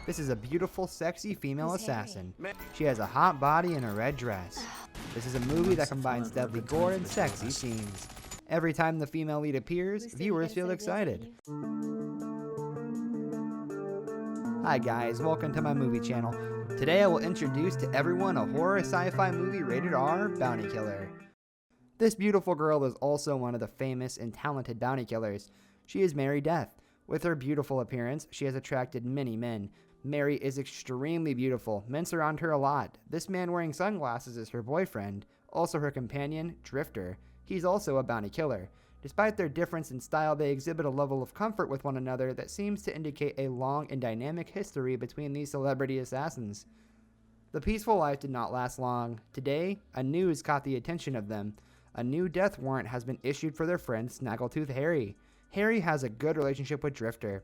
This is a beautiful, sexy female assassin. She has a hot body and a red dress. This is a movie that combines deadly gore and sexy scenes. Every time the female lead appears, viewers feel excited. Hi guys, welcome to my movie channel. Today I will introduce to everyone a horror sci-fi movie rated R, Bounty Killer. This beautiful girl is also one of the famous and talented bounty killers. She is Mary Death. With her beautiful appearance, she has attracted many men. Mary is extremely beautiful. Men surround her a lot. This man wearing sunglasses is her boyfriend, also her companion, Drifter. He's also a bounty killer. Despite their difference in style, they exhibit a level of comfort with one another that seems to indicate a long and dynamic history between these celebrity assassins. The peaceful life did not last long. Today, a news caught the attention of them. A new death warrant has been issued for their friend Snaggletooth Harry. Harry has a good relationship with Drifter.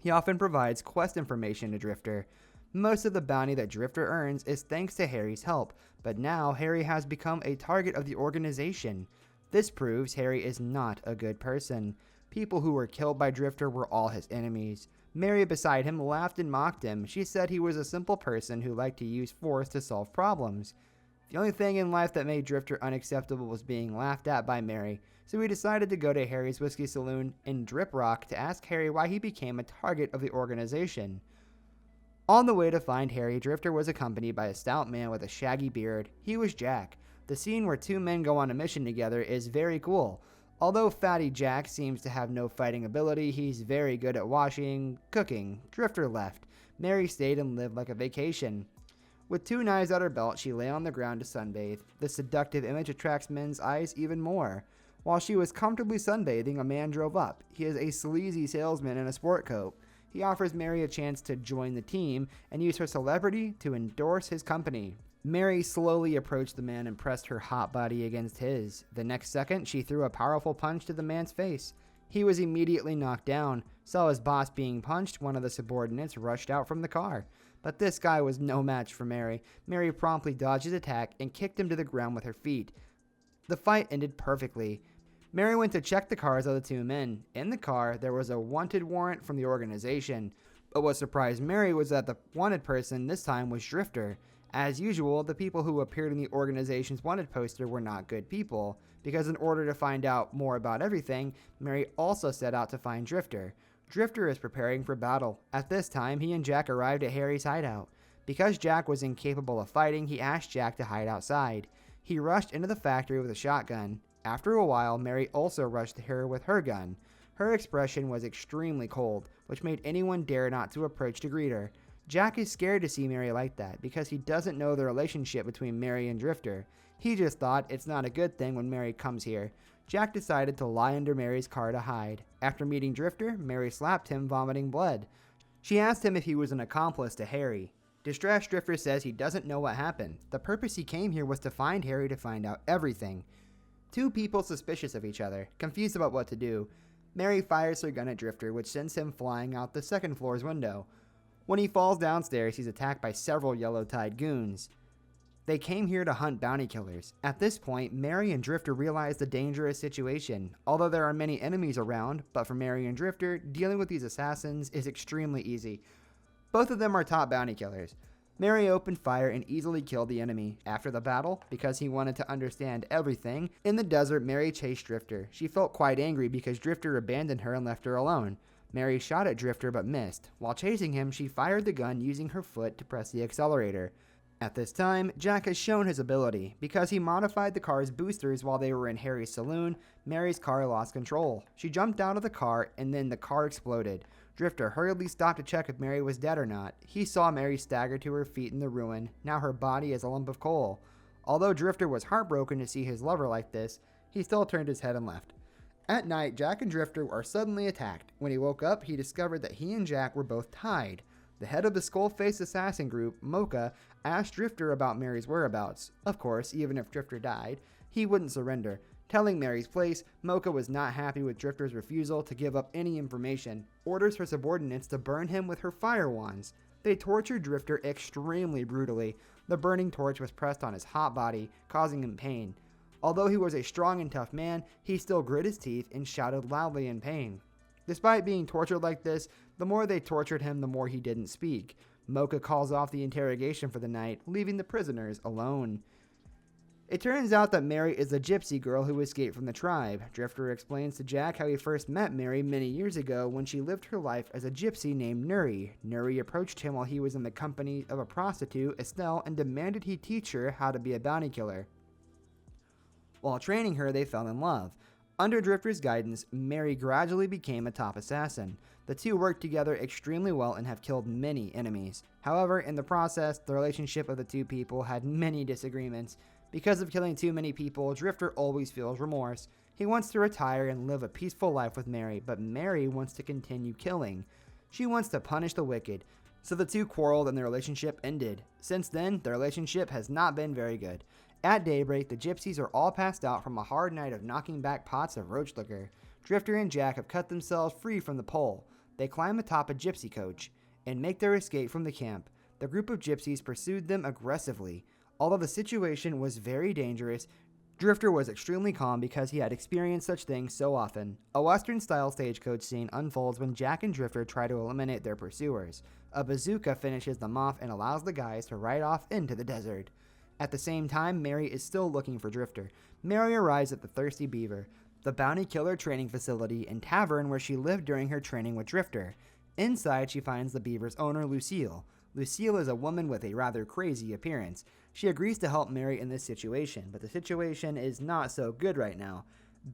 He often provides quest information to Drifter. Most of the bounty that Drifter earns is thanks to Harry's help, but now Harry has become a target of the organization. This proves Harry is not a good person. People who were killed by Drifter were all his enemies. Mary beside him laughed and mocked him. She said he was a simple person who liked to use force to solve problems. The only thing in life that made Drifter unacceptable was being laughed at by Mary, so we decided to go to Harry's whiskey saloon in Drip Rock to ask Harry why he became a target of the organization. On the way to find Harry, Drifter was accompanied by a stout man with a shaggy beard. He was Jack. The scene where two men go on a mission together is very cool. Although Fatty Jack seems to have no fighting ability, he's very good at washing, cooking. Drifter left. Mary stayed and lived like a vacation. With two knives at her belt, she lay on the ground to sunbathe. The seductive image attracts men's eyes even more. While she was comfortably sunbathing, a man drove up. He is a sleazy salesman in a sport coat. He offers Mary a chance to join the team and use her celebrity to endorse his company. Mary slowly approached the man and pressed her hot body against his. The next second, she threw a powerful punch to the man's face. He was immediately knocked down. Saw his boss being punched, one of the subordinates rushed out from the car. But this guy was no match for Mary. Mary promptly dodged his attack and kicked him to the ground with her feet. The fight ended perfectly. Mary went to check the cars of the two men. In the car, there was a wanted warrant from the organization. But what surprised Mary was that the wanted person this time was Drifter. As usual, the people who appeared in the organization's wanted poster were not good people, because in order to find out more about everything, Mary also set out to find Drifter. Drifter is preparing for battle. At this time, he and Jack arrived at Harry's hideout. Because Jack was incapable of fighting, he asked Jack to hide outside. He rushed into the factory with a shotgun. After a while, Mary also rushed to her with her gun. Her expression was extremely cold, which made anyone dare not to approach to greet her. Jack is scared to see Mary like that because he doesn't know the relationship between Mary and Drifter. He just thought it's not a good thing when Mary comes here. Jack decided to lie under Mary's car to hide. After meeting Drifter, Mary slapped him, vomiting blood. She asked him if he was an accomplice to Harry. Distressed Drifter says he doesn't know what happened. The purpose he came here was to find Harry to find out everything. Two people suspicious of each other, confused about what to do. Mary fires her gun at Drifter, which sends him flying out the second floor's window. When he falls downstairs, he's attacked by several yellow-tied goons. They came here to hunt bounty killers. At this point, Mary and Drifter realize the dangerous situation. Although there are many enemies around, but for Mary and Drifter, dealing with these assassins is extremely easy. Both of them are top bounty killers. Mary opened fire and easily killed the enemy. After the battle, because he wanted to understand everything, in the desert, Mary chased Drifter. She felt quite angry because Drifter abandoned her and left her alone. Mary shot at Drifter but missed. While chasing him, she fired the gun using her foot to press the accelerator. At this time, Jack has shown his ability. Because he modified the car's boosters while they were in Harry's saloon, Mary's car lost control. She jumped out of the car and then the car exploded. Drifter hurriedly stopped to check if Mary was dead or not. He saw Mary stagger to her feet in the ruin. Now her body is a lump of coal. Although Drifter was heartbroken to see his lover like this, he still turned his head and left. At night, Jack and Drifter are suddenly attacked. When he woke up, he discovered that he and Jack were both tied. The head of the skull-faced assassin group, Mocha, asked Drifter about Mary's whereabouts. Of course, even if Drifter died, he wouldn't surrender. Telling Mary's place, Mocha was not happy with Drifter's refusal to give up any information, orders her subordinates to burn him with her fire wands. They tortured Drifter extremely brutally. The burning torch was pressed on his hot body, causing him pain. Although he was a strong and tough man, he still grit his teeth and shouted loudly in pain. Despite being tortured like this, the more they tortured him, the more he didn't speak. Mocha calls off the interrogation for the night, leaving the prisoners alone. It turns out that Mary is a gypsy girl who escaped from the tribe. Drifter explains to Jack how he first met Mary many years ago when she lived her life as a gypsy named Nuri. Nuri approached him while he was in the company of a prostitute, Estelle, and demanded he teach her how to be a bounty killer. While training her, they fell in love. Under Drifter's guidance, Mary gradually became a top assassin. The two worked together extremely well and have killed many enemies. However, in the process, the relationship of the two people had many disagreements. Because of killing too many people, Drifter always feels remorse. He wants to retire and live a peaceful life with Mary, but Mary wants to continue killing. She wants to punish the wicked, so the two quarreled and their relationship ended. Since then, their relationship has not been very good. At daybreak, the gypsies are all passed out from a hard night of knocking back pots of roach liquor. Drifter and Jack have cut themselves free from the pole. They climb atop a gypsy coach and make their escape from the camp. The group of gypsies pursued them aggressively. Although the situation was very dangerous, Drifter was extremely calm because he had experienced such things so often. A Western-style stagecoach scene unfolds when Jack and Drifter try to eliminate their pursuers. A bazooka finishes them off and allows the guys to ride off into the desert. At the same time, Mary is still looking for Drifter. Mary arrives at the Thirsty Beaver, the bounty killer training facility and tavern where she lived during her training with Drifter. Inside, she finds the Beaver's owner, Lucille. Lucille is a woman with a rather crazy appearance. She agrees to help Mary in this situation, but the situation is not so good right now.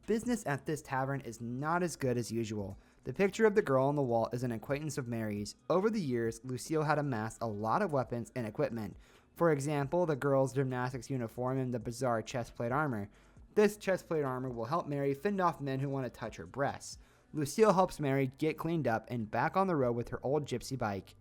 Business at this tavern is not as good as usual. The picture of the girl on the wall is an acquaintance of Mary's. Over the years, Lucille had amassed a lot of weapons and equipment. For example, the girl's gymnastics uniform and the bizarre chestplate armor. This chestplate armor will help Mary fend off men who want to touch her breasts. Lucille helps Mary get cleaned up and back on the road with her old gypsy bike.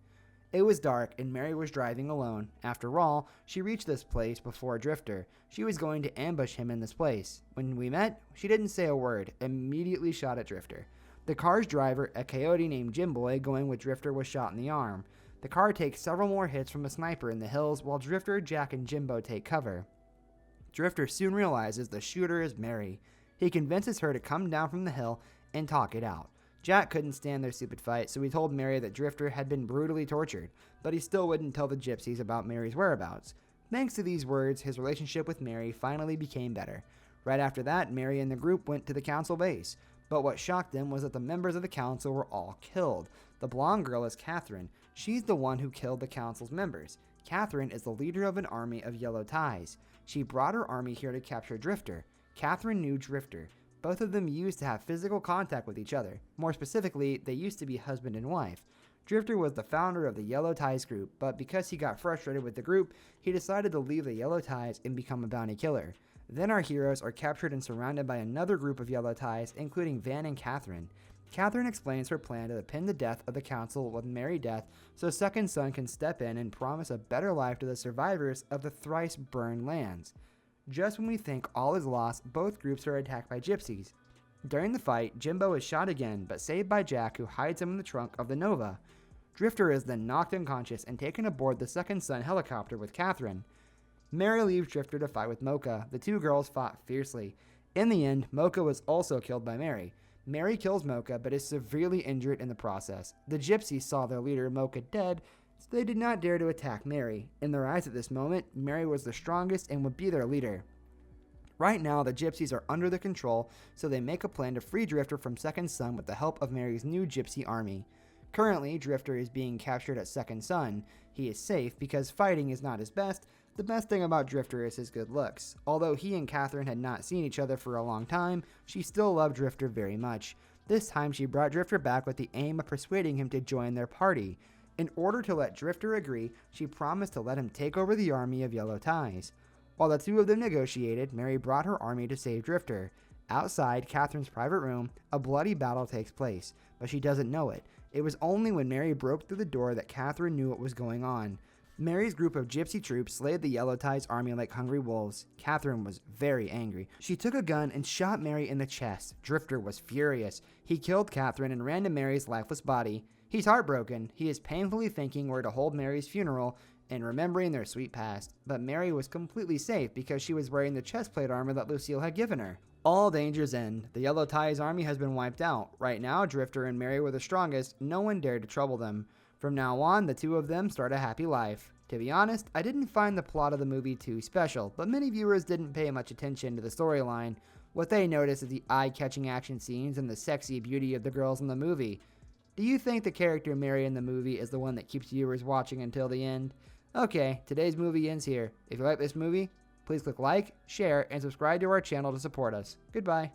It was dark and Mary was driving alone. After all, she reached this place before Drifter. She was going to ambush him in this place. When we met, she didn't say a word, immediately shot at Drifter. The car's driver, a coyote named Jimboy, going with Drifter, was shot in the arm. The car takes several more hits from a sniper in the hills while Drifter, Jack, and Jimbo take cover. Drifter soon realizes the shooter is Mary. He convinces her to come down from the hill and talk it out. Jack couldn't stand their stupid fight, so he told Mary that Drifter had been brutally tortured, but he still wouldn't tell the gypsies about Mary's whereabouts. Thanks to these words, his relationship with Mary finally became better. Right after that, Mary and the group went to the council base, but what shocked them was that the members of the council were all killed. The blonde girl is Catherine. She's the one who killed the council's members. Catherine is the leader of an army of yellow ties. She brought her army here to capture Drifter. Catherine knew Drifter. Both of them used to have physical contact with each other. More specifically, they used to be husband and wife. Drifter was the founder of the Yellow Ties group, but because he got frustrated with the group, he decided to leave the Yellow Ties and become a bounty killer. Then our heroes are captured and surrounded by another group of Yellow Ties, including Van and Catherine. Catherine explains her plan to pin the death of the council with Mary Death so Second Son can step in and promise a better life to the survivors of the thrice burned lands. Just when we think all is lost, both groups are attacked by gypsies. During the fight, Jimbo is shot again, but saved by Jack, who hides him in the trunk of the Nova. Drifter is then knocked unconscious and taken aboard the Second Son helicopter with Catherine. Mary leaves Drifter to fight with Mocha. The two girls fought fiercely. In the end, Mocha was also killed by Mary. Mary kills Mocha, but is severely injured in the process. The gypsies saw their leader, Mocha, dead, so they did not dare to attack Mary. In their eyes at this moment, Mary was the strongest and would be their leader. Right now, the gypsies are under their control, so they make a plan to free Drifter from Second Son with the help of Mary's new gypsy army. Currently, Drifter is being captured at Second Son. He is safe because fighting is not his best. The best thing about Drifter is his good looks. Although he and Catherine had not seen each other for a long time, she still loved Drifter very much. This time, she brought Drifter back with the aim of persuading him to join their party. In order to let Drifter agree, she promised to let him take over the army of Yellow Ties. While the two of them negotiated, Mary brought her army to save Drifter. Outside Catherine's private room, a bloody battle takes place, but she doesn't know it. It was only when Mary broke through the door that Catherine knew what was going on. Mary's group of gypsy troops slayed the Yellow Ties army like hungry wolves. Catherine was very angry. She took a gun and shot Mary in the chest. Drifter was furious. He killed Catherine and ran to Mary's lifeless body. He's heartbroken. He is painfully thinking where to hold Mary's funeral and remembering their sweet past. But Mary was completely safe because she was wearing the chestplate armor that Lucille had given her. All dangers end. The Yellow Tie's army has been wiped out. Right now, Drifter and Mary were the strongest. No one dared to trouble them. From now on, the two of them start a happy life. To be honest, I didn't find the plot of the movie too special, but many viewers didn't pay much attention to the storyline. What they noticed is the eye-catching action scenes and the sexy beauty of the girls in the movie. Do you think the character Mary in the movie is the one that keeps viewers watching until the end? Okay, today's movie ends here. If you like this movie, please click like, share, and subscribe to our channel to support us. Goodbye.